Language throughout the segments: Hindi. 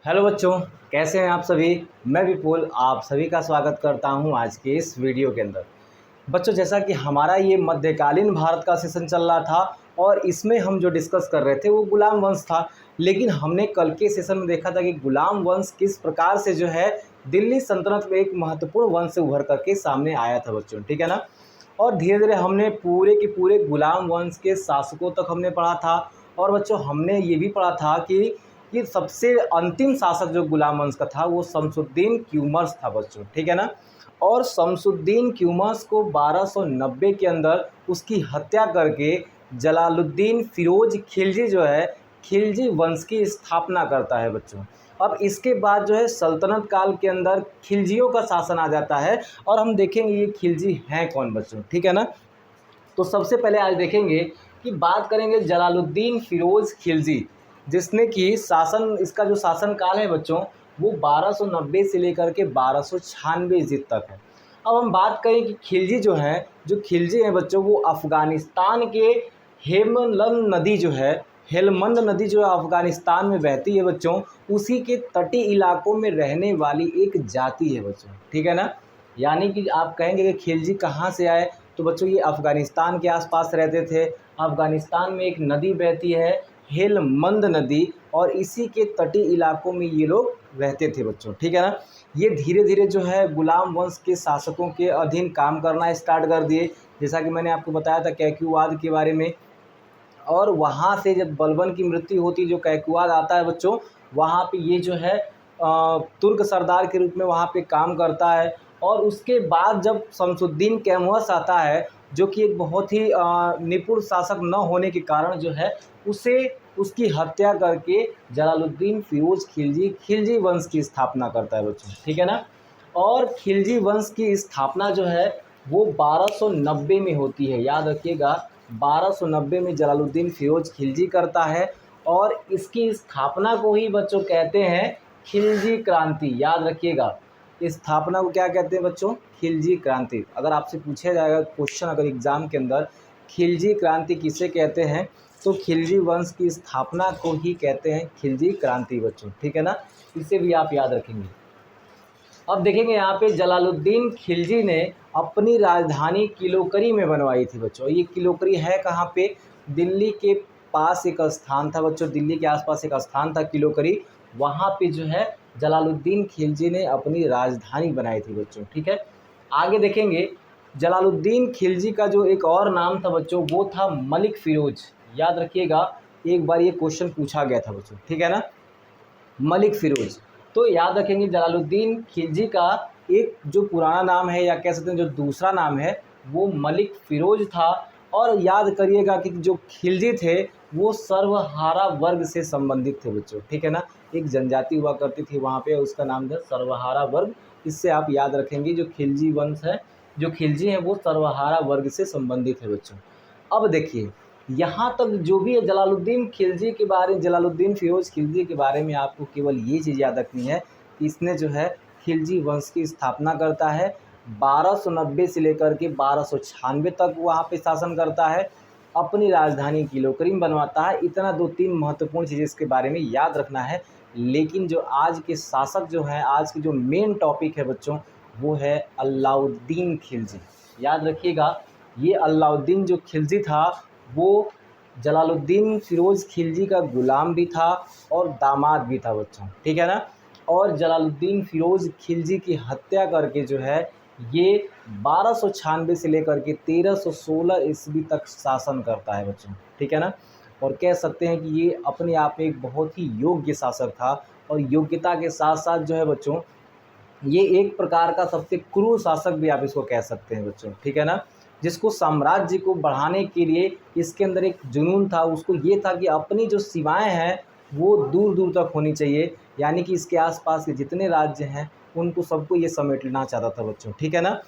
हेलो बच्चों, कैसे हैं आप सभी। मैं विपुल आप सभी का स्वागत करता हूं आज के इस वीडियो के अंदर। बच्चों, जैसा कि हमारा ये मध्यकालीन भारत का सेशन चल रहा था और इसमें हम जो डिस्कस कर रहे थे वो गुलाम वंश था। लेकिन हमने कल के सेशन में देखा था कि गुलाम वंश किस प्रकार से जो है दिल्ली सल्तनत में एक महत्वपूर्ण वंश से उभर करके सामने आया था बच्चों, ठीक है ना। और धीरे धीरे हमने पूरे के पूरे गुलाम वंश के शासकों तक हमने पढ़ा था। और बच्चों, हमने ये भी पढ़ा था कि सबसे अंतिम शासक जो गुलाम वंश का था वो शमसुद्दीन क्यूमर्स था बच्चों, ठीक है ना। और शमसुद्दीन क्यूमर्स को 1290 के अंदर उसकी हत्या करके जलालुद्दीन फिरोज खिलजी जो है खिलजी वंश की स्थापना करता है बच्चों। अब इसके बाद जो है सल्तनत काल के अंदर खिलजियों का शासन आ जाता है और हम देखेंगे ये खिलजी हैं कौन बच्चों, ठीक है ना। तो सबसे पहले आज देखेंगे कि बात करेंगे जलालुद्दीन फिरोज खिलजी, जिसने कि शासन इसका जो शासन काल है बच्चों वो 1290 से लेकर के 1296 ईस्वी तक है। अब हम बात करें कि खिलजी हैं बच्चों, वो अफ़गानिस्तान के हेलमंद नदी जो है अफ़गानिस्तान में बहती है बच्चों, उसी के तटीय इलाकों में रहने वाली एक जाति है बच्चों, ठीक है ना। यानी कि आप कहेंगे कि खिलजी कहाँ से आए, तो बच्चों ये अफ़गानिस्तान के आसपास रहते थे। अफ़गानिस्तान में एक नदी बहती है हेलमंद नदी, और इसी के तटीय इलाकों में ये लोग रहते थे बच्चों, ठीक है ना। ये धीरे धीरे जो है गुलाम वंश के शासकों के अधीन काम करना स्टार्ट कर दिए, जैसा कि मैंने आपको बताया था कैक्युवाद के बारे में। और वहाँ से जब बलबन की मृत्यु होती, जो कैकुआद आता है बच्चों, वहाँ पे ये जो है तुर्क सरदार के रूप में वहाँ पे काम करता है। और उसके बाद जब शमसुद्दीन कैमुअस आता है, जो कि एक बहुत ही निपुण शासक न होने के कारण जो है उसे उसकी हत्या करके जलालुद्दीन फिरोज खिलजी वंश की स्थापना करता है बच्चों, ठीक है ना। और खिलजी वंश की स्थापना जो है वो 1290 में होती है, याद रखिएगा। 1290 में जलालुद्दीन फिरोज खिलजी करता है और इसकी स्थापना को ही बच्चों कहते हैं खिलजी क्रांति, याद रखिएगा। इस स्थापना को क्या कहते हैं बच्चों? खिलजी क्रांति। अगर आपसे पूछा जाएगा क्वेश्चन अगर एग्जाम के अंदर खिलजी क्रांति किसे कहते हैं, तो खिलजी वंश की स्थापना को ही कहते हैं खिलजी क्रांति बच्चों, ठीक है ना। इसे भी आप याद रखेंगे। अब देखेंगे यहाँ पे जलालुद्दीन खिलजी ने अपनी राजधानी किलोकरी में बनवाई थी बच्चों। ये किलोकरी है कहाँ पे? दिल्ली के पास एक स्थान था बच्चों, दिल्ली के आसपास एक स्थान था किलोकरी, वहाँ पे जो है जलालुद्दीन खिलजी ने अपनी राजधानी बनाई थी बच्चों, ठीक है। आगे देखेंगे जलालुद्दीन खिलजी का जो एक और नाम था बच्चों वो था मलिक फिरोज, याद रखिएगा। एक बार ये क्वेश्चन पूछा गया था बच्चों, ठीक है ना, मलिक फिरोज। तो याद रखेंगे जलालुद्दीन खिलजी का एक जो पुराना नाम है या कह सकते हैं जो दूसरा नाम है वो मलिक फिरोज था। और याद करिएगा कि जो खिलजी थे वो सर्वहारा वर्ग से संबंधित थे बच्चों, ठीक है ना। एक जनजाति हुआ करती थी वहाँ पे, उसका नाम था सर्वहारा वर्ग। इससे आप याद रखेंगे जो खिलजी वंश है, जो खिलजी हैं वो सर्वहारा वर्ग से संबंधित है बच्चों। अब देखिए यहाँ तक जो भी है जलालुद्दीन फिरोज खिलजी के बारे में आपको केवल ये चीज़ याद रखनी है कि इसने जो है खिलजी वंश की स्थापना करता है। 1290 से लेकर के 1296 तक वहाँ पे शासन करता है, अपनी राजधानी किलोकरी में बनवाता है। इतना 2-3 महत्वपूर्ण चीज़ें इसके बारे में याद रखना है। लेकिन जो आज के शासक जो हैं, आज की जो मेन टॉपिक है बच्चों वो है अलाउद्दीन खिलजी, याद रखिएगा। ये अलाउद्दीन जो खिलजी था वो जलालुद्दीन फिरोज खिलजी का गुलाम भी था और दामाद भी था बच्चों, ठीक है ना। और जलालुद्दीन फिरोज खिलजी की हत्या करके जो है ये 1296 से लेकर के 1316 ईस्वी तक शासन करता है बच्चों, ठीक है ना। और कह सकते हैं कि ये अपने आप में एक बहुत ही योग्य शासक था। और योग्यता के साथ साथ जो है बच्चों ये एक प्रकार का सबसे क्रूर शासक भी आप इसको कह सकते हैं बच्चों, ठीक है ना। जिसको साम्राज्य को बढ़ाने के लिए इसके अंदर एक जुनून था, उसको ये था कि अपनी जो सीमाएं हैं वो दूर दूर तक होनी चाहिए, यानी कि इसके आसपास के जितने राज्य हैं उनको सबको ये समेट लेना चाहता था बच्चों, ठीक है ना।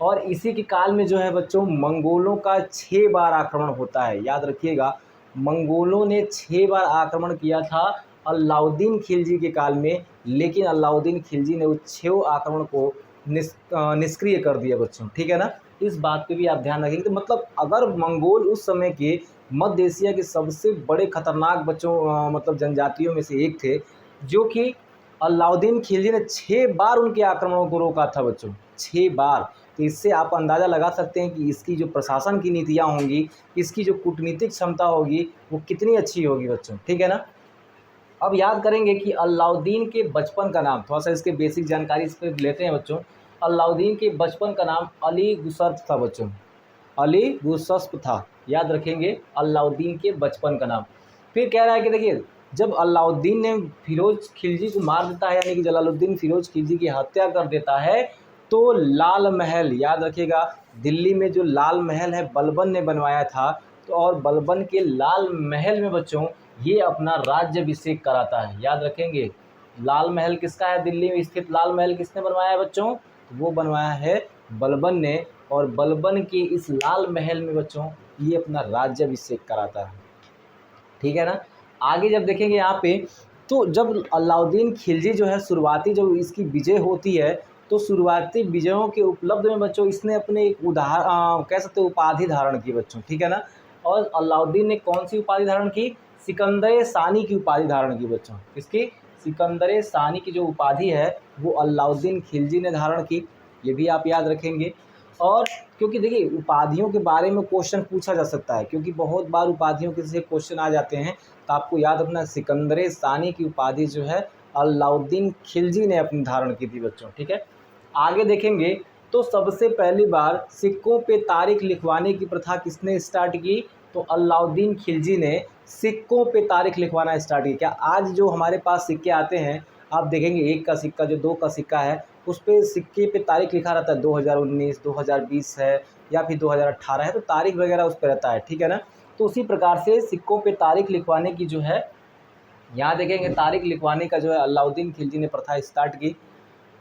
और इसी के काल में जो है बच्चों मंगोलों का 6 बार आक्रमण होता है, याद रखिएगा। मंगोलों ने 6 बार आक्रमण किया था अलाउद्दीन खिलजी के काल में, लेकिन अलाउद्दीन खिलजी ने उस 6 आक्रमण को निष्क्रिय कर दिया बच्चों, ठीक है ना। इस बात पे भी आप ध्यान रखेंगे। तो मतलब अगर मंगोल उस समय के मध्य एशिया के सबसे बड़े खतरनाक बच्चों मतलब जनजातियों में से एक थे, जो कि अलाउद्दीन खिलजी ने 6 बार उनके आक्रमणों को रोका था बच्चों, 6 बार। तो इससे आप अंदाज़ा लगा सकते हैं कि इसकी जो प्रशासन की नीतियाँ होंगी, इसकी जो कूटनीतिक क्षमता होगी वो कितनी अच्छी होगी बच्चों, ठीक है ना। अब याद करेंगे कि अलाउद्दीन के बचपन का नाम, थोड़ा सा इसके बेसिक जानकारी इस पर लेते हैं बच्चों। अलाउद्दीन के बचपन का नाम अली गुसर्फ था बच्चों, अली गुसर्फ था, याद रखेंगे अलाउद्दीन के बचपन का नाम। फिर कह रहा है कि देखिए, जब अलाउद्दीन ने फिरोज खिलजी को मार देता है, यानी कि जलालुद्दीन फिरोज खिलजी की हत्या कर देता है, तो लाल महल, याद रखिएगा, दिल्ली में जो लाल महल है बलबन ने बनवाया था। तो और बलबन के लाल महल में बच्चों ये अपना राज्याभिषेक कराता है, याद रखेंगे। लाल महल किसका है? दिल्ली में स्थित लाल महल किसने बनवाया है बच्चों? तो वो बनवाया है बलबन ने। और बलबन के इस लाल महल में बच्चों ये अपना राज्याभिषेक कराता है, ठीक है ना। आगे जब देखेंगे यहाँ पे, तो जब अलाउद्दीन खिलजी जो है शुरुआती जब इसकी विजय होती है, तो शुरुआती विजयों के उपलब्ध में बच्चों इसने अपने एक कह सकते हैं उपाधि धारण की बच्चों, ठीक है ना। और अलाउद्दीन ने कौन सी उपाधि धारण की? सिकंदर सानी की उपाधि धारण की बच्चों। इसकी सिकंदर सानी की जो उपाधि है वो अलाउद्दीन खिलजी ने धारण की, ये भी आप याद रखेंगे। और क्योंकि देखिए उपाधियों के बारे में क्वेश्चन पूछा जा सकता है, क्योंकि बहुत बार उपाधियों के से क्वेश्चन आ जाते हैं, तो आपको याद रखना सिकंदर सानी की उपाधि जो है अलाउद्दीन खिलजी ने अपनी धारण की थी बच्चों, ठीक है। आगे देखेंगे तो सबसे पहली बार सिक्कों पे तारीख लिखवाने की प्रथा किसने स्टार्ट की? तो अलाउद्दीन खिलजी ने सिक्कों पे तारीख लिखवाना स्टार्ट किया। क्या आज जो हमारे पास सिक्के आते हैं, आप देखेंगे 1 का सिक्का, जो 2 का सिक्का है, उस पे सिक्के पे तारीख लिखा रहता है 2019, 2020 है या फिर 2018 है, तो तारीख वगैरह उस पर रहता है, ठीक है ना। तो उसी प्रकार से सिक्कों पे तारीख लिखवाने की जो है, यहाँ देखेंगे तारीख लिखवाने का जो है अलाउद्दीन खिलजी ने प्रथा स्टार्ट की।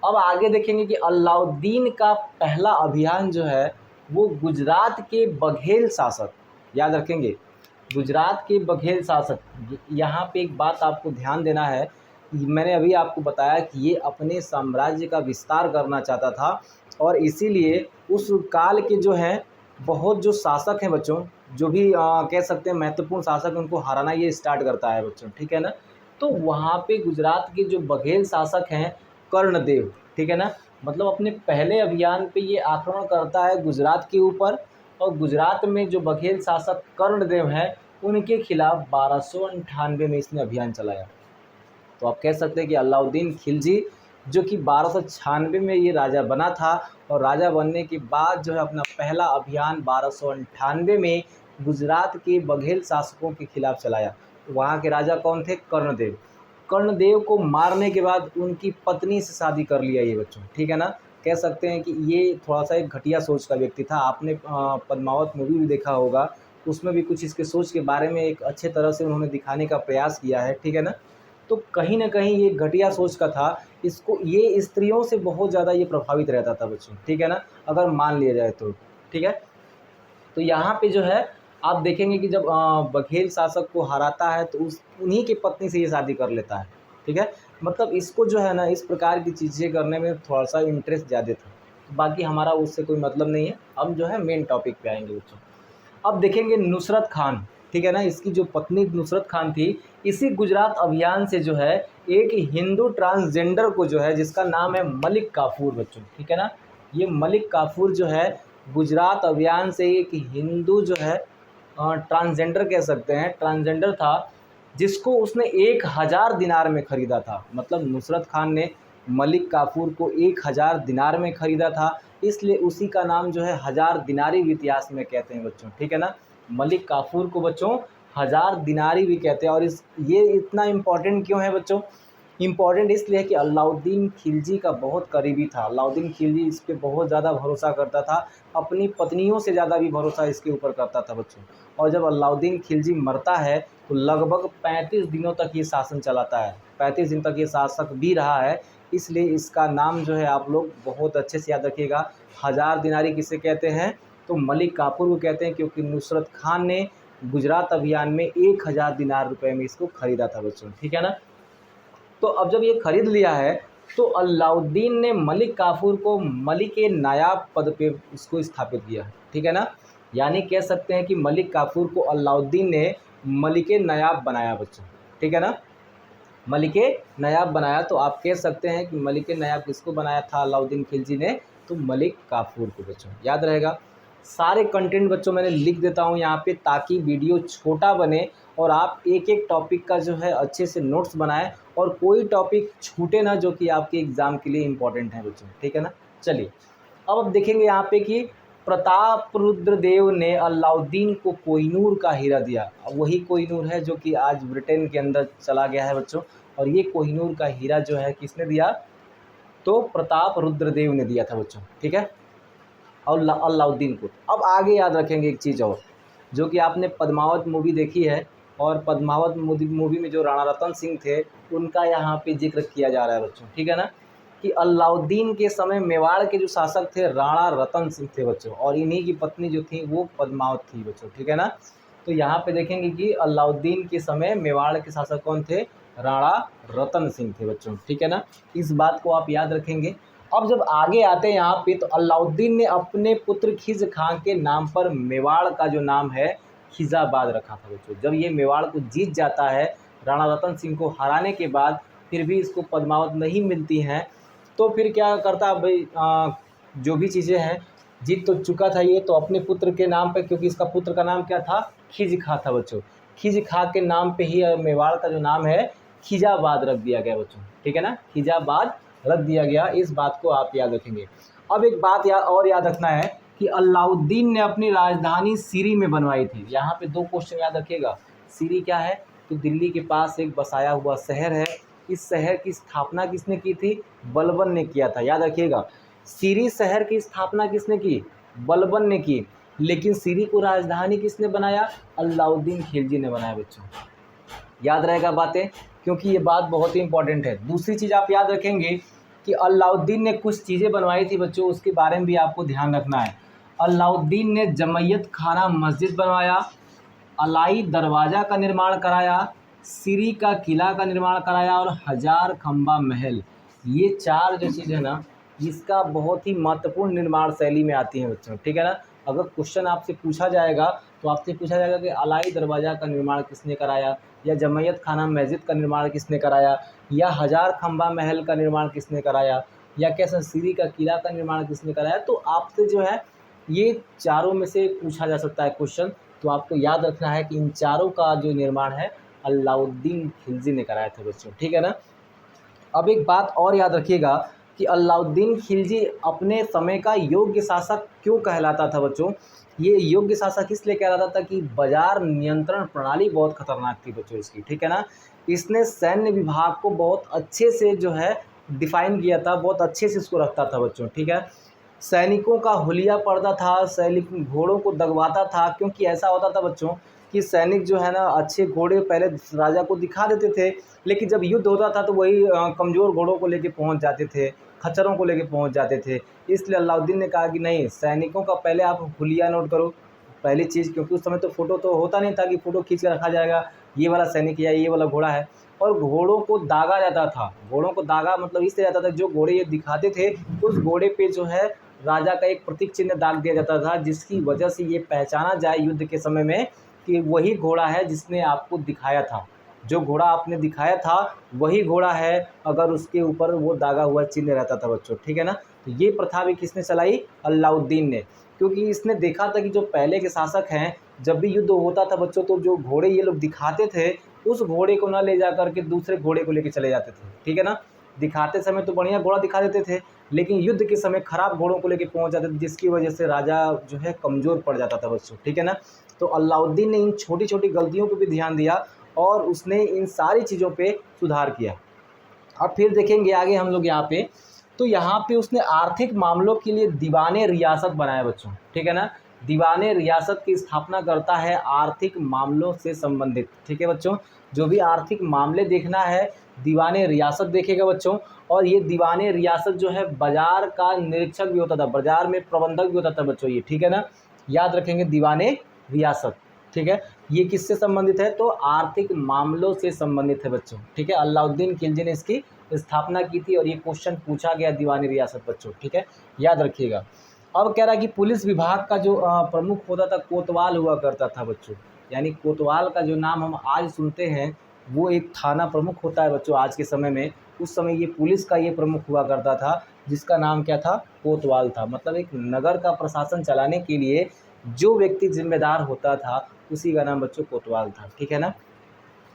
अब आगे देखेंगे कि अलाउद्दीन का पहला अभियान जो है वो गुजरात के बघेल शासक, याद रखेंगे, गुजरात के बघेल शासक। यहाँ पे एक बात आपको ध्यान देना है, मैंने अभी आपको बताया कि ये अपने साम्राज्य का विस्तार करना चाहता था, और इसीलिए उस काल के जो हैं बहुत जो शासक हैं बच्चों, जो भी कह सकते हैं महत्वपूर्ण शासक, उनको हराना ये स्टार्ट करता है बच्चों, ठीक है ना। तो वहाँ पे गुजरात के जो बघेल शासक हैं कर्णदेव, ठीक है ना, मतलब अपने पहले अभियान पे ये आक्रमण करता है गुजरात के ऊपर, और गुजरात में जो बघेल शासक कर्णदेव हैं उनके खिलाफ 1298 में इसने अभियान चलाया। तो आप कह सकते हैं कि अलाउद्दीन खिलजी जो कि 1296 में ये राजा बना था, और राजा बनने के बाद जो है अपना पहला अभियान 1298 में गुजरात के बघेल शासकों के खिलाफ चलाया। वहाँ के राजा कौन थे? कर्णदेव। कर्णदेव को मारने के बाद उनकी पत्नी से शादी कर लिया ये बच्चों, ठीक है ना। कह सकते हैं कि ये थोड़ा सा एक घटिया सोच का व्यक्ति था। आपने पद्मावत मूवी भी देखा होगा, उसमें भी कुछ इसके सोच के बारे में एक अच्छे तरह से उन्होंने दिखाने का प्रयास किया है, ठीक है ना। तो कहीं न कहीं ये घटिया सोच का था। इसको ये स्त्रियों से बहुत ज़्यादा ये प्रभावित रहता था बच्चों, ठीक है ना, अगर मान लिया जाए तो, ठीक है। तो यहाँ पे जो है आप देखेंगे कि जब बघेल शासक को हराता है तो उन्हीं की पत्नी से ये शादी कर लेता है, ठीक है। मतलब इसको जो है ना इस प्रकार की चीज़ें करने में थोड़ा सा इंटरेस्ट ज़्यादा था, तो बाकी हमारा उससे कोई मतलब नहीं है। अब जो है मेन टॉपिक पे आएंगे बच्चों। अब देखेंगे नुसरत खान, ठीक है ना, इसकी जो पत्नी नुसरत खान थी, इसी गुजरात अभियान से जो है एक हिंदू ट्रांसजेंडर को जो है, जिसका नाम है मलिक काफूर बच्चों, ठीक है ना, ये मलिक काफूर जो है गुजरात अभियान से एक हिंदू जो है ट्रांसजेंडर कह सकते हैं, ट्रांसजेंडर था, जिसको उसने 1000 दिनार में ख़रीदा था। मतलब नुसरत खान ने मलिक काफूर को 1000 दिनार में ख़रीदा था, इसलिए उसी का नाम जो है 1000 दिनारी भी इतिहास में कहते हैं बच्चों, ठीक है ना। मलिक काफूर को बच्चों 1000 दिनारी भी कहते हैं। और ये इतना इम्पोर्टेंट क्यों है बच्चों? इम्पॉर्टेंट इसलिए है कि अलाउद्दीन खिलजी का बहुत करीबी था। अलाउद्दीन खिलजी इस पे बहुत ज़्यादा भरोसा करता था, अपनी पत्नियों से ज़्यादा भी भरोसा इसके ऊपर करता था बच्चों। और जब अलाउद्दीन खिलजी मरता है तो लगभग 35 दिनों तक ये शासन चलाता है, 35 दिन तक ये शासक भी रहा है। इसलिए इसका नाम जो है आप लोग बहुत अच्छे से याद रखिएगा। 1000 दिनारी किसे कहते हैं? तो मलिक काफूर को कहते हैं, क्योंकि नुसरत खान ने गुजरात अभियान में 1000 दिनार रुपए में इसको खरीदा था बच्चों, ठीक है ना। तो अब जब ये खरीद लिया है तो अलाउद्दीन ने मलिक काफूर को मलिक नायाब पद पे इसको स्थापित किया, ठीक है ना। यानी कह सकते हैं कि मलिक काफूर को अलाउद्दीन ने मलिक नायाब बनाया बच्चों, ठीक है ना। मलिके नायाब बनाया। तो आप कह सकते हैं कि मलिके नायाब किसको बनाया था अलाउद्दीन खिलजी ने, तो मलिक काफूर को बच्चों, याद रहेगा। सारे कंटेंट बच्चों मैंने लिख देता हूँ यहाँ पे ताकि वीडियो छोटा बने और आप एक एक टॉपिक का जो है अच्छे से नोट्स बनाएं और कोई टॉपिक छूटे ना जो कि आपके एग्ज़ाम के लिए इम्पोर्टेंट है बच्चों, ठीक है ना। चलिए अब देखेंगे यहाँ पे कि प्रतापरुद्र देव ने अलाउद्दीन को कोहिनूर का हीरा दिया। अब वही कोहिनूर है जो कि आज ब्रिटेन के अंदर चला गया है बच्चों, और ये कोहिनूर का हीरा जो है किसने दिया, तो प्रतापरुद्र देव ने दिया था बच्चों, ठीक है, और अलाउद्दीन को। अब आगे याद रखेंगे एक चीज़ और, जो कि आपने पद्मावत मूवी देखी है, और पद्मावत मूवी में जो राणा रतन सिंह थे उनका यहाँ पे जिक्र किया जा रहा है बच्चों, ठीक है ना, कि अलाउद्दीन के समय मेवाड़ के जो शासक थे राणा रतन सिंह थे बच्चों, और इन्हीं की पत्नी जो थी वो पद्मावत थी बच्चों, ठीक है ना। तो यहाँ पे देखेंगे कि अलाउद्दीन के समय मेवाड़ के शासक कौन थे, राणा रतन सिंह थे बच्चों, ठीक है ना। इस बात को आप याद रखेंगे। अब जब आगे आते हैं यहाँ पे, तो अलाउद्दीन ने अपने पुत्र खिज खां के नाम पर मेवाड़ का जो नाम है खिजाबाद रखा था बच्चों। जब ये मेवाड़ को जीत जाता है राणा रतन सिंह को हराने के बाद, फिर भी इसको पद्मावत नहीं मिलती हैं, तो फिर क्या करता भाई, जो भी चीज़ें हैं, जीत तो चुका था ये, तो अपने पुत्र के नाम पे, क्योंकि इसका पुत्र का नाम क्या था, खिज खां था बच्चों, खिज खां के नाम पे ही मेवाड़ का जो नाम है खिजाबाद रख दिया गया बच्चों, ठीक है ना, खिजाबाद रख दिया गया। इस बात को आप याद रखेंगे। अब एक बात और याद रखना है कि अलाउद्दीन ने अपनी राजधानी सीरी में बनवाई थी। यहाँ पे दो क्वेश्चन याद रखिएगा। सीरी क्या है, तो दिल्ली के पास एक बसाया हुआ शहर है। इस शहर की स्थापना किसने की थी, बलबन ने किया था, याद रखिएगा। सीरी शहर की स्थापना किसने की, बलबन ने की, लेकिन सीरी को राजधानी किसने बनाया, अलाउद्दीन खिलजी ने बनाया बच्चों, याद रहेगा बातें, क्योंकि ये बात बहुत ही इंपॉर्टेंट है। दूसरी चीज़ आप याद रखेंगे कि अलाउद्दीन ने कुछ चीज़ें बनवाई थी बच्चों, उसके बारे में भी आपको ध्यान रखना है। अलाउद्दीन ने जमैयत खाना मस्जिद बनवाया, अलाई दरवाज़ा का निर्माण कराया, सीरी का किला का निर्माण कराया, और हजार खंबा महल। ये चार जो चीज़ है ना, इसका बहुत ही महत्वपूर्ण निर्माण शैली में आती है बच्चों, ठीक है ना। अगर क्वेश्चन आपसे पूछा जाएगा तो आपसे पूछा जाएगा कि अलाई दरवाज़ा का निर्माण किसने कराया, या जमैयत खाना मस्जिद का निर्माण किसने कराया, या हजार खंबा महल का निर्माण किसने कराया, या कैसे सीरी का किला का निर्माण किसने कराया। तो आपसे जो है ये चारों में से पूछा जा सकता है क्वेश्चन। तो आपको याद रखना है कि इन चारों का जो निर्माण है अलाउद्दीन खिलजी ने कराया था बच्चों, ठीक है ना। अब एक बात और याद रखिएगा कि अलाउद्दीन खिलजी अपने समय का योग्य शासक क्यों कहलाता था बच्चों। ये योग्य शासक इसलिए कहलाता था कि बाजार नियंत्रण प्रणाली बहुत खतरनाक थी बच्चों इसकी, ठीक है ना। इसने सैन्य विभाग को बहुत अच्छे से जो है डिफाइन किया था, बहुत अच्छे से इसको रखता था बच्चों, ठीक है। सैनिकों का हुलिया पड़ता था, सैनिक घोड़ों को दगवाता था, क्योंकि ऐसा होता था बच्चों कि सैनिक जो है ना अच्छे घोड़े पहले राजा को दिखा देते थे, लेकिन जब युद्ध होता था तो वही कमज़ोर घोड़ों को लेके पहुंच जाते थे, खच्चरों को लेके पहुंच जाते थे। इसलिए अलाउद्दीन ने कहा कि नहीं, सैनिकों का पहले आप हुलिया नोट करो, पहली चीज़, क्योंकि उस समय तो फ़ोटो तो होता नहीं था कि फ़ोटो खींच कर रखा जाएगा, ये वाला सैनिक या ये वाला घोड़ा है। और घोड़ों को दागा जाता था, घोड़ों को दागा मतलब इससे जाता था, जो घोड़े ये दिखाते थे उस घोड़े पे जो है राजा का एक प्रतीक चिन्ह दाग दिया जाता था, जिसकी वजह से ये पहचाना जाए युद्ध के समय में कि वही घोड़ा है जिसने आपको दिखाया था, जो घोड़ा आपने दिखाया था वही घोड़ा है, अगर उसके ऊपर वो दागा हुआ चिन्ह रहता था बच्चों, ठीक है ना। तो ये प्रथा भी किसने चलाई, अलाउद्दीन ने, क्योंकि इसने देखा था कि जो पहले के शासक हैं जब भी युद्ध होता था बच्चों, तो जो घोड़े ये लोग दिखाते थे उस घोड़े को ना ले जा करके दूसरे घोड़े को लेके चले जाते थे, ठीक है ना। दिखाते समय तो बढ़िया घोड़ा दिखा देते थे, लेकिन युद्ध के समय खराब घोड़ों को लेके पहुंच जाते थे, जिसकी वजह से राजा जो है कमज़ोर पड़ जाता था बच्चों, ठीक है ना। तो अलाउद्दीन ने इन छोटी छोटी गलतियों पर भी ध्यान दिया और उसने इन सारी चीज़ों पे सुधार किया। अब फिर देखेंगे आगे हम लोग यहाँ पे, तो यहाँ पे उसने आर्थिक मामलों के लिए दीवाने रियासत बनाया बच्चों, ठीक है ना। दीवाने रियासत की स्थापना करता है आर्थिक मामलों से संबंधित, ठीक है बच्चों। जो भी आर्थिक मामले देखना है दीवाने रियासत देखेगा बच्चों। और ये दीवाने रियासत जो है बाजार का निरीक्षक भी होता था, बाजार में प्रबंधक भी होता था बच्चों ये, ठीक है ना। याद रखेंगे दीवाने रियासत, ठीक है। ये किससे संबंधित है, तो आर्थिक मामलों से संबंधित है बच्चों, ठीक है। अलाउद्दीन खिलजी ने इसकी स्थापना की थी और ये क्वेश्चन पूछा गया दीवानी रियासत बच्चों, ठीक है, याद रखिएगा। अब कह रहा है कि पुलिस विभाग का जो प्रमुख होता था कोतवाल हुआ करता था बच्चों, यानी कोतवाल का जो नाम हम आज सुनते हैं वो एक थाना प्रमुख होता है बच्चों आज के समय में, उस समय ये पुलिस का ये प्रमुख हुआ करता था, जिसका नाम क्या था, कोतवाल था। मतलब एक नगर का प्रशासन चलाने के लिए जो व्यक्ति जिम्मेदार होता था उसी का नाम बच्चों कोतवाल था। ठीक है ना,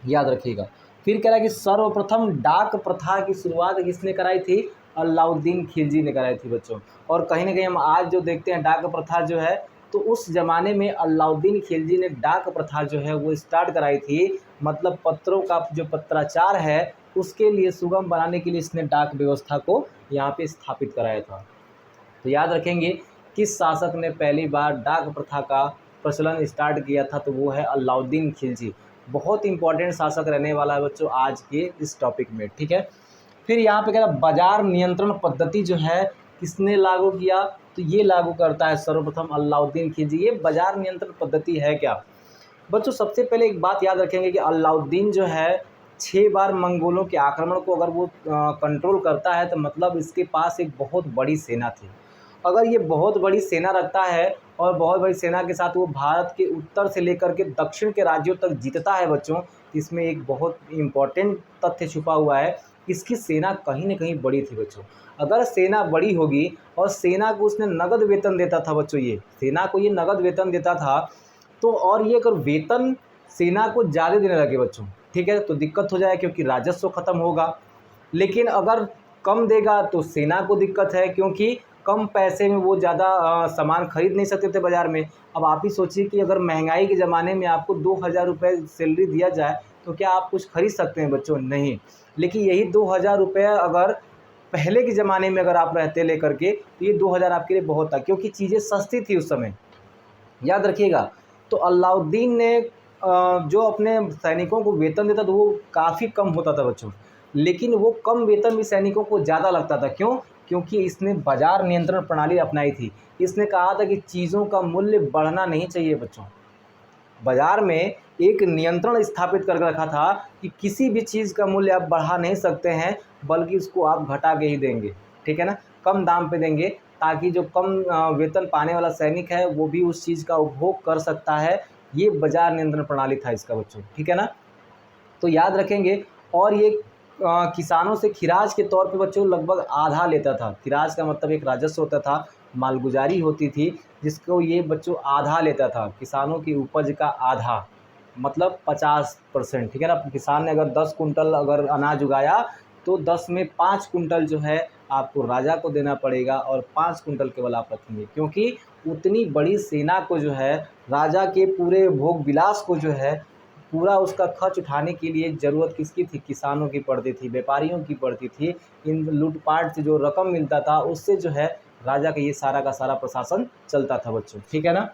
याद रखिएगा। फिर कह रहा है कि सर्वप्रथम डाक प्रथा की शुरुआत किसने कराई थी, अलाउद्दीन खिलजी ने कराई थी बच्चों। और कहीं ना कहीं हम आज जो देखते हैं डाक प्रथा जो है, तो उस ज़माने में अलाउद्दीन खिलजी ने डाक प्रथा जो है वो स्टार्ट कराई थी। मतलब पत्रों का जो पत्राचार है उसके लिए सुगम बनाने के लिए इसने डाक व्यवस्था को यहाँ पे स्थापित कराया था। तो याद रखेंगे किस शासक ने पहली बार डाक प्रथा का प्रचलन स्टार्ट किया था, तो वो है अलाउद्दीन खिलजी। बहुत इंपॉर्टेंट शासक रहने वाला है बच्चों आज के इस टॉपिक में। ठीक है, फिर यहाँ पे कह रहा बाजार नियंत्रण पद्धति जो है किसने लागू किया, तो ये लागू करता है सर्वप्रथम अलाउद्दीन खिलजी। ये बाजार नियंत्रण पद्धति है क्या बच्चों, सबसे पहले एक बात याद रखेंगे कि अलाउद्दीन जो है 6 बार मंगोलों के आक्रमण को अगर वो कंट्रोल करता है तो मतलब इसके पास एक बहुत बड़ी सेना थी। अगर ये बहुत बड़ी सेना रखता है और बहुत बड़ी सेना के साथ वो भारत के उत्तर से लेकर के दक्षिण के राज्यों तक जीतता है बच्चों, तो इसमें एक बहुत इम्पॉर्टेंट तथ्य छुपा हुआ है, इसकी सेना कहीं ना कहीं बड़ी थी बच्चों। अगर सेना बड़ी होगी और सेना को उसने नगद वेतन देता था बच्चों, ये सेना को ये नगद वेतन देता था, तो और ये अगर वेतन सेना को ज़्यादा देने लगे बच्चों, ठीक है, तो दिक्कत हो जाए क्योंकि राजस्व खत्म होगा। लेकिन अगर कम देगा तो सेना को दिक्कत है, क्योंकि कम पैसे में वो ज़्यादा सामान खरीद नहीं सकते थे बाज़ार में। अब आप ही सोचिए कि अगर महंगाई के ज़माने में आपको 2000 रुपये सैलरी दिया जाए तो क्या आप कुछ खरीद सकते हैं बच्चों, नहीं। लेकिन यही 2000 रुपये अगर पहले के ज़माने में अगर आप रहते लेकर के, तो ये 2000 आपके लिए बहुत था, क्योंकि चीज़ें सस्ती थी उस समय, याद रखिएगा। तो अलाउद्दीन ने जो अपने सैनिकों को वेतन देता था वो काफ़ी कम होता था बच्चों, लेकिन वो कम वेतन भी सैनिकों को ज़्यादा लगता था। क्यों? क्योंकि इसने बाजार नियंत्रण प्रणाली अपनाई थी। इसने कहा था कि चीज़ों का मूल्य बढ़ना नहीं चाहिए बच्चों। बाजार में एक नियंत्रण स्थापित कर रखा था कि किसी भी चीज़ का मूल्य आप बढ़ा नहीं सकते हैं, बल्कि उसको आप घटा के ही देंगे। ठीक है ना, कम दाम पे देंगे, ताकि जो कम वेतन पाने वाला सैनिक है वो भी उस चीज़ का उपभोग कर सकता है। ये बाजार नियंत्रण प्रणाली था इसका बच्चों। ठीक है ना, तो याद रखेंगे। और ये किसानों से खिराज के तौर पे बच्चों लगभग आधा लेता था। खिराज का मतलब एक राजस्व होता था, मालगुजारी होती थी, जिसको ये बच्चों आधा लेता था, किसानों की उपज का आधा, मतलब 50%। ठीक है ना, किसान ने अगर 10 कुंटल अगर अनाज उगाया तो 10 में 5 कुंटल जो है आपको राजा को देना पड़ेगा और 5 कुंटल केवल आप रखेंगे, क्योंकि उतनी बड़ी सेना को जो है, राजा के पूरे भोग विलास को जो है, पूरा उसका खर्च उठाने के लिए ज़रूरत किसकी थी, किसानों की पड़ती थी, व्यापारियों की पड़ती थी। इन लूटपाट से जो रकम मिलता था उससे जो है राजा का ये सारा का सारा प्रशासन चलता था बच्चों। ठीक है ना,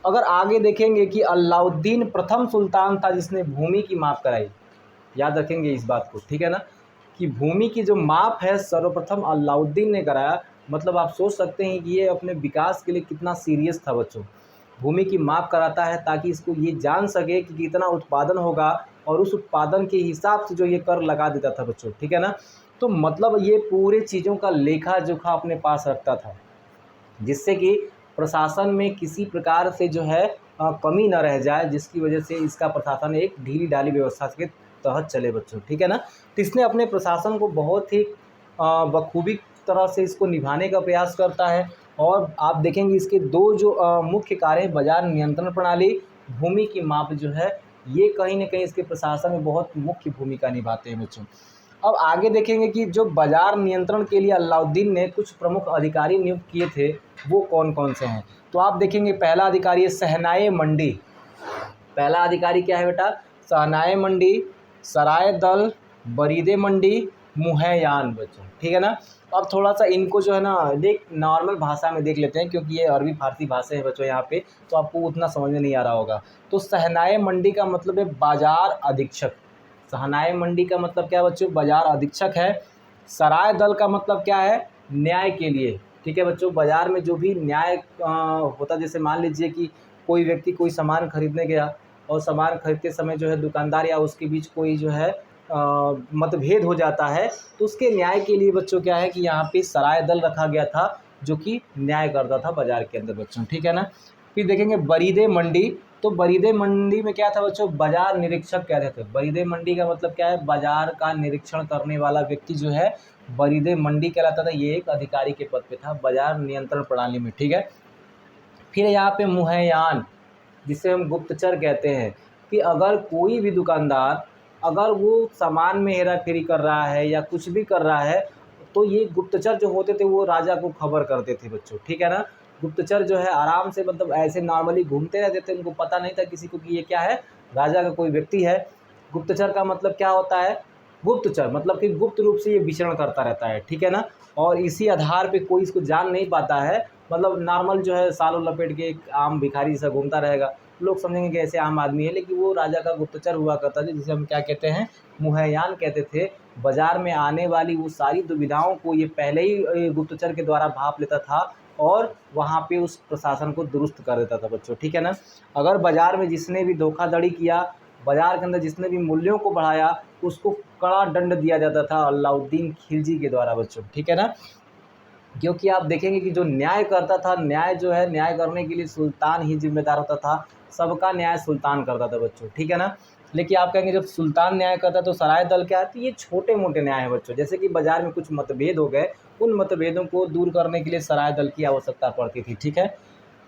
अगर आगे देखेंगे कि अलाउद्दीन प्रथम सुल्तान था जिसने भूमि की माप कराई। याद रखेंगे इस बात को, ठीक है ना, कि भूमि की जो माप है सर्वप्रथम अलाउद्दीन ने कराया। मतलब आप सोच सकते हैं कि ये अपने विकास के लिए कितना सीरियस था बच्चों। भूमि की माप कराता है ताकि इसको ये जान सके कि कितना उत्पादन होगा, और उस उत्पादन के हिसाब से जो ये कर लगा देता था बच्चों। ठीक है ना, तो मतलब ये पूरे चीज़ों का लेखा जोखा अपने पास रखता था, जिससे कि प्रशासन में किसी प्रकार से जो है कमी न रह जाए, जिसकी वजह से इसका प्रशासन एक ढीली ढाली व्यवस्था के तहत चले बच्चों। ठीक है ना, तो इसने अपने प्रशासन को बहुत ही बखूबी तरह से इसको निभाने का प्रयास करता है। और आप देखेंगे इसके दो जो मुख्य कार्य हैं, बाजार नियंत्रण प्रणाली, भूमि की माप जो है, ये कहीं ना कहीं इसके प्रशासन में बहुत मुख्य भूमिका निभाते हैं बच्चों। अब आगे देखेंगे कि जो बाजार नियंत्रण के लिए अलाउद्दीन ने कुछ प्रमुख अधिकारी नियुक्त किए थे, वो कौन कौन से हैं। तो आप देखेंगे पहला अधिकारी है सहनाए मंडी। पहला अधिकारी क्या है बेटा, सहनाए मंडी, सराय दल, बरीदे मंडी, मुहैयान बच्चों। ठीक है ना, अब थोड़ा सा इनको जो है ना देख नॉर्मल भाषा में देख लेते हैं, क्योंकि ये अरबी फारसी भाषा है बच्चों यहाँ पे, तो आपको उतना समझ में नहीं आ रहा होगा। तो सहनाए मंडी का मतलब है बाजार अधीक्षक। सहनाए मंडी का मतलब क्या है बच्चों, बाजार अधीक्षक है। सराय दल का मतलब क्या है, न्याय के लिए। ठीक है बच्चों, बाजार में जो भी न्याय होता, जैसे मान लीजिए कि कोई व्यक्ति कोई सामान खरीदने गया और सामान खरीदते समय जो है दुकानदार या उसके बीच कोई जो है मतभेद हो जाता है, तो उसके न्याय के लिए बच्चों क्या है कि यहाँ पे सराय दल रखा गया था, जो कि न्याय करता था बाजार के अंदर बच्चों। ठीक है ना, फिर देखेंगे बरीदे मंडी। तो बरीदे मंडी में क्या था बच्चों, बाजार निरीक्षक कहते थे। बरीदे मंडी का मतलब क्या है, बाजार का निरीक्षण करने वाला व्यक्ति जो है बरीदे मंडी कहलाता था। ये एक अधिकारी के पद पे था बाजार नियंत्रण प्रणाली में, ठीक है। फिर यहाँ पे मुहैयान, जिसे हम गुप्तचर कहते हैं, कि अगर कोई भी दुकानदार अगर वो सामान में हेरा फेरी कर रहा है या कुछ भी कर रहा है, तो ये गुप्तचर जो होते थे वो राजा को खबर करते थे बच्चों, ठीक है ना। गुप्तचर जो है आराम से मतलब ऐसे नॉर्मली घूमते रहते थे, उनको पता नहीं था किसी को कि ये क्या है, राजा का कोई व्यक्ति है। गुप्तचर का मतलब क्या होता है, गुप्तचर मतलब कि गुप्त रूप से ये विचरण करता रहता है, ठीक है ना। और इसी आधार पे कोई इसको जान नहीं पाता है, मतलब नॉर्मल जो है सालों लपेट के एक आम भिखारी सा घूमता रहेगा, लोग समझेंगे कि ऐसे आम आदमी है, लेकिन वो राजा का गुप्तचर हुआ करता था, जिसे हम क्या कहते हैं, मुहैयान कहते थे। बाजार में आने वाली वो सारी दुविधाओं को ये पहले ही गुप्तचर के द्वारा भाप लेता था और वहाँ पे उस प्रशासन को दुरुस्त कर देता था बच्चों, ठीक है ना। अगर बाजार में जिसने भी धोखाधड़ी किया, बाजार के अंदर जिसने भी मूल्यों को बढ़ाया, उसको कड़ा दंड दिया जाता था अलाउद्दीन खिलजी के द्वारा बच्चों, ठीक है ना। क्योंकि आप देखेंगे कि जो न्याय करता था, न्याय जो है न्याय करने के लिए सुल्तान ही जिम्मेदार होता था, सबका न्याय सुल्तान करता था बच्चों, ठीक है ना। लेकिन आप कहेंगे जब सुल्तान न्याय करता है तो सराय दल क्या है, तो ये छोटे मोटे न्याय है बच्चों, जैसे कि बाजार में कुछ मतभेद हो गए, उन मतभेदों को दूर करने के लिए सराय दल की आवश्यकता पड़ती थी, ठीक है।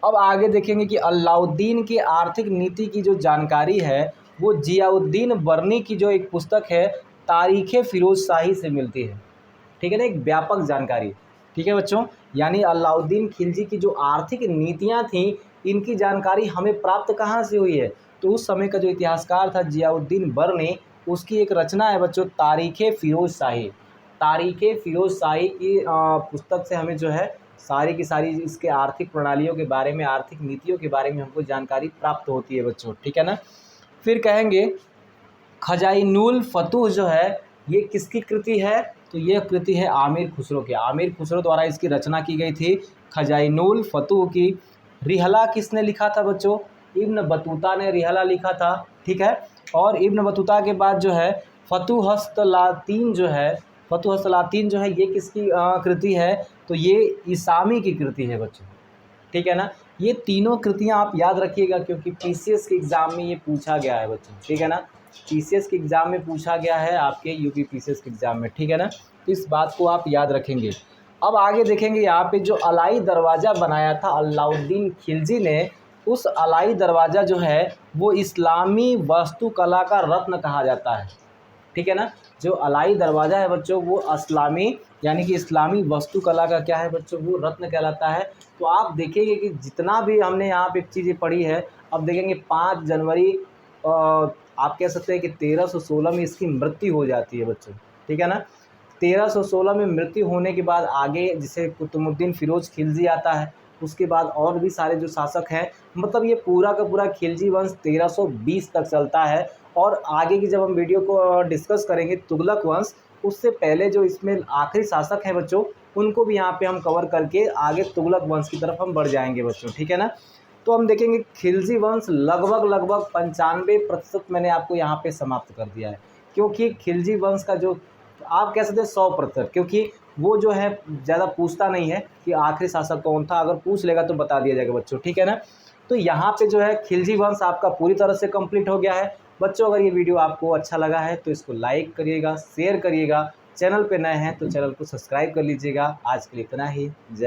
अब आगे देखेंगे कि अलाउद्दीन की आर्थिक नीति की जो जानकारी है वो जियाउद्दीन बर्नी की जो एक पुस्तक है तारीख़ फिरोज शाही से मिलती है, ठीक है ना, एक व्यापक जानकारी, ठीक है बच्चों। यानी अलाउद्दीन खिलजी की जो आर्थिक नीतियाँ थीं, इनकी जानकारी हमें प्राप्त कहाँ से हुई है, तो उस समय का जो इतिहासकार था जियाउद्दीन बर्नी, उसकी एक रचना है बच्चों तारीख़ फिरोज शाही। तारीख़ फिरोज शाही की पुस्तक से हमें जो है सारी की सारी इसके आर्थिक प्रणालियों के बारे में, आर्थिक नीतियों के बारे में हमको जानकारी प्राप्त होती है बच्चों, ठीक है ना। फिर कहेंगे खजाइनुल फतूह जो है ये किसकी कृति है, तो ये कृति है आमिर खुसरो की। आमिर खुसरो द्वारा इसकी रचना की गई थी खजाइनुल फतूह की। रिहला किसने लिखा था बच्चों, इब्न बतूता ने रिहला लिखा था, ठीक है। और इब्न बतूता के बाद जो है फतुहस्तलातीन जो है, फतुहस्तलातीन जो है ये किसकी कृति है, तो ये इसामी की कृति है बच्चों, ठीक है ना। ये तीनों कृतियाँ आप याद रखिएगा क्योंकि पीसीएस के एग्ज़ाम में ये पूछा गया है बच्चों, ठीक है ना। पीसीएस के एग्ज़ाम में पूछा गया है आपके यूपी पीसीएस के एग्ज़ाम में, ठीक है ना। तो इस बात को आप याद रखेंगे। अब आगे देखेंगे यहाँ पे जो अलाई दरवाज़ा बनाया था अलाउद्दीन खिलजी ने, उस अलाई दरवाज़ा जो है वो इस्लामी वास्तुकला का रत्न कहा जाता है, ठीक है ना। जो अलाई दरवाज़ा है बच्चों वो इस्लामी यानी कि इस्लामी वास्तुकला का क्या है बच्चों, वो रत्न कहलाता है। तो आप देखेंगे कि जितना भी हमने यहाँ पे चीज़ें पढ़ी है, अब देखेंगे 5 जनवरी आप कह सकते हैं कि 1316 में इसकी मृत्यु हो जाती है बच्चों, ठीक है ना। 1316 में मृत्यु होने के बाद आगे जिसे कुतुबुद्दीन फिरोज खिलजी आता है, उसके बाद और भी सारे जो शासक हैं, मतलब ये पूरा का पूरा खिलजी वंश 1320 तक चलता है। और आगे की जब हम वीडियो को डिस्कस करेंगे तुगलक वंश, उससे पहले जो इसमें आखिरी शासक हैं बच्चों, उनको भी यहाँ पे हम कवर करके आगे तुगलक वंश की तरफ हम बढ़ जाएंगे बच्चों, ठीक है ना। तो हम देखेंगे खिलजी वंश लगभग 95% मैंने आपको यहाँ पे समाप्त कर दिया है, क्योंकि खिलजी वंश का जो आप कह सकते हैं 100%, क्योंकि वो जो है ज़्यादा पूछता नहीं है कि आखिरी शासक कौन था, अगर पूछ लेगा तो बता दिया जाएगा बच्चों, ठीक है ना। तो यहाँ पे जो है खिलजी वंश आपका पूरी तरह से कंप्लीट हो गया है बच्चों। अगर ये वीडियो आपको अच्छा लगा है तो इसको लाइक करिएगा, शेयर करिएगा, चैनल पे नए हैं तो चैनल को सब्सक्राइब कर लीजिएगा। आज के लिए इतना ही, जय।